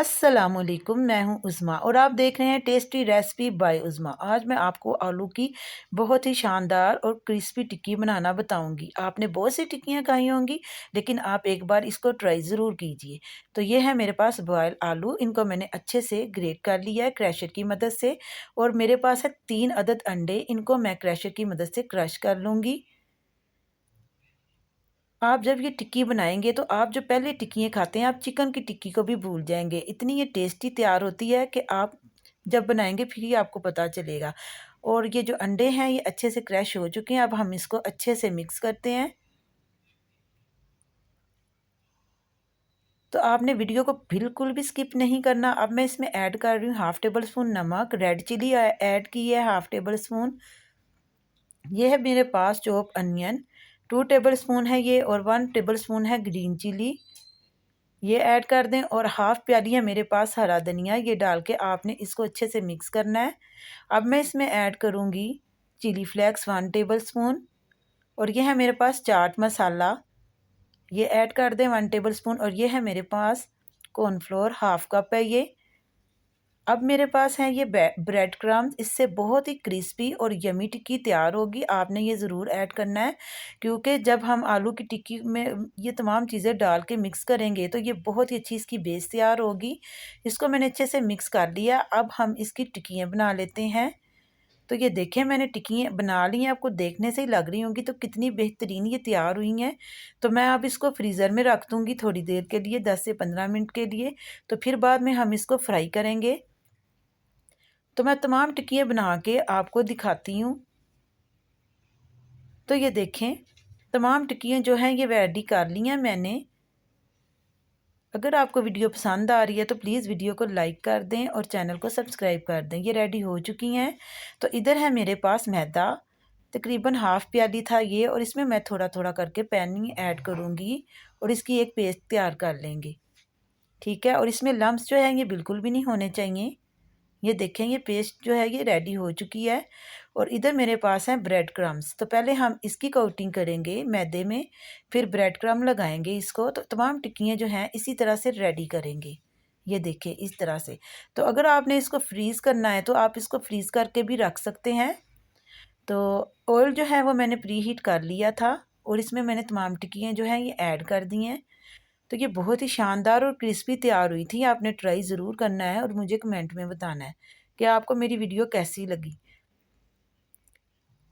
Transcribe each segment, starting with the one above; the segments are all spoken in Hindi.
अस्सलामुअलैकुम, मैं हूं उज़्मा और आप देख रहे हैं टेस्टी रेसिपी बाय उज़्मा। आज मैं आपको आलू की बहुत ही शानदार और क्रिस्पी टिक्की बनाना बताऊंगी। आपने बहुत सी टिक्कियां खाई होंगी, लेकिन आप एक बार इसको ट्राई ज़रूर कीजिए। तो ये है मेरे पास बॉयल आलू, इनको मैंने अच्छे से ग्रेट कर लिया है क्रैशर की मदद से। और मेरे पास है 3 अदद अंडे, इनको मैं क्रैशर की मदद से क्रश कर लूँगी। आप जब ये टिक्की बनाएंगे तो आप जो पहले टिक्कियाँ खाते हैं, आप चिकन की टिक्की को भी भूल जाएंगे। इतनी ये टेस्टी तैयार होती है कि आप जब बनाएंगे फिर ही आपको पता चलेगा। और ये जो अंडे हैं ये अच्छे से क्रैश हो चुके हैं। अब हम इसको अच्छे से मिक्स करते हैं। तो आपने वीडियो को बिल्कुल भी स्किप नहीं करना। अब मैं इसमें ऐड कर रही हूँ हाफ़ टेबल स्पून नमक, रेड चिली ऐड की है हाफ़ टेबल स्पून। ये है मेरे पास चॉप अनियन 2 टेबल स्पून है ये, और 1 टेबल स्पून है ग्रीन चिली, ये ऐड कर दें। और हाफ़ प्याली है मेरे पास हरा धनिया, ये डाल के आपने इसको अच्छे से मिक्स करना है। अब मैं इसमें ऐड करूँगी चिली फ्लेक्स 1 टेबल स्पून, और ये है मेरे पास चाट मसाला, ये ऐड कर दें 1 टेबल स्पून। और ये है मेरे पास कॉर्नफ्लोर हाफ़ कप है ये। अब मेरे पास हैं ये ब्रेड क्रम्स, इससे बहुत ही क्रिस्पी और यमी टिक्की तैयार होगी। आपने ये ज़रूर ऐड करना है, क्योंकि जब हम आलू की टिक्की में ये तमाम चीज़ें डाल के मिक्स करेंगे तो ये बहुत ही अच्छी इसकी बेस तैयार होगी। इसको मैंने अच्छे से मिक्स कर लिया। अब हम इसकी टिक्कियाँ बना लेते हैं। तो ये देखें, मैंने टिक्कियाँ बना ली हैं, आपको देखने से ही लग रही होंगी तो कितनी बेहतरीन ये तैयार हुई हैं। तो मैं अब इसको फ्रीज़र में रख दूँगी थोड़ी देर के लिए, 10 से 15 मिनट के लिए। तो फिर बाद में हम इसको फ्राई करेंगे। तो मैं तमाम टिक्कियाँ बना के आपको दिखाती हूँ। तो ये देखें, तमाम टिक्कियाँ जो हैं ये रेडी कर ली हैं मैंने। अगर आपको वीडियो पसंद आ रही है तो प्लीज़ वीडियो को लाइक कर दें और चैनल को सब्सक्राइब कर दें। ये रेडी हो चुकी हैं। तो इधर है मेरे पास मैदा, तकरीबन हाफ़ प्याली था ये, और इसमें मैं थोड़ा थोड़ा करके पानी ऐड करूँगी और इसकी एक पेस्ट तैयार कर लेंगे। ठीक है, और इसमें लम्स जो है ये बिल्कुल भी नहीं होने चाहिए। ये देखें, ये पेस्ट जो है ये रेडी हो चुकी है। और इधर मेरे पास है ब्रेड क्रम्स। तो पहले हम इसकी कोटिंग करेंगे मैदे में, फिर ब्रेड क्रम्ब लगाएंगे इसको। तो तमाम टिक्कियाँ जो हैं इसी तरह से रेडी करेंगे। ये देखें इस तरह से। तो अगर आपने इसको फ्रीज़ करना है तो आप इसको फ्रीज़ करके भी रख सकते हैं। तो ऑयल जो है वो मैंने प्री हीट कर लिया था, और इसमें मैंने तमाम टिक्कियाँ जो हैं ये ऐड कर दी हैं। तो ये बहुत ही शानदार और क्रिस्पी तैयार हुई थी। आपने ट्राई ज़रूर करना है और मुझे कमेंट में बताना है कि आपको मेरी वीडियो कैसी लगी।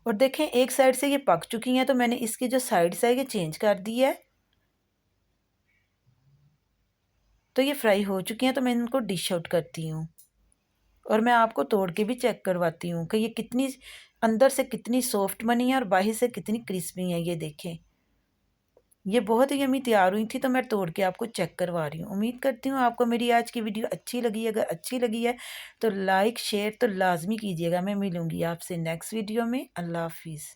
और देखें, एक साइड से ये पक चुकी हैं तो मैंने इसकी जो साइड्स है ये चेंज कर दी है। तो ये फ्राई हो चुकी हैं, तो मैं इनको डिश आउट करती हूँ। और मैं आपको तोड़ के भी चेक करवाती हूँ कि ये कितनी अंदर से कितनी सॉफ्ट बनी है और बाहर से कितनी क्रिस्पी है। ये देखें, ये बहुत ही यम्मी तैयार हुई थी। तो मैं तोड़ के आपको चेक करवा रही हूँ। उम्मीद करती हूँ आपको मेरी आज की वीडियो अच्छी लगी। अगर अच्छी लगी है तो लाइक शेयर तो लाजमी कीजिएगा। मैं मिलूँगी आपसे नेक्स्ट वीडियो में। अल्लाह हाफिज़।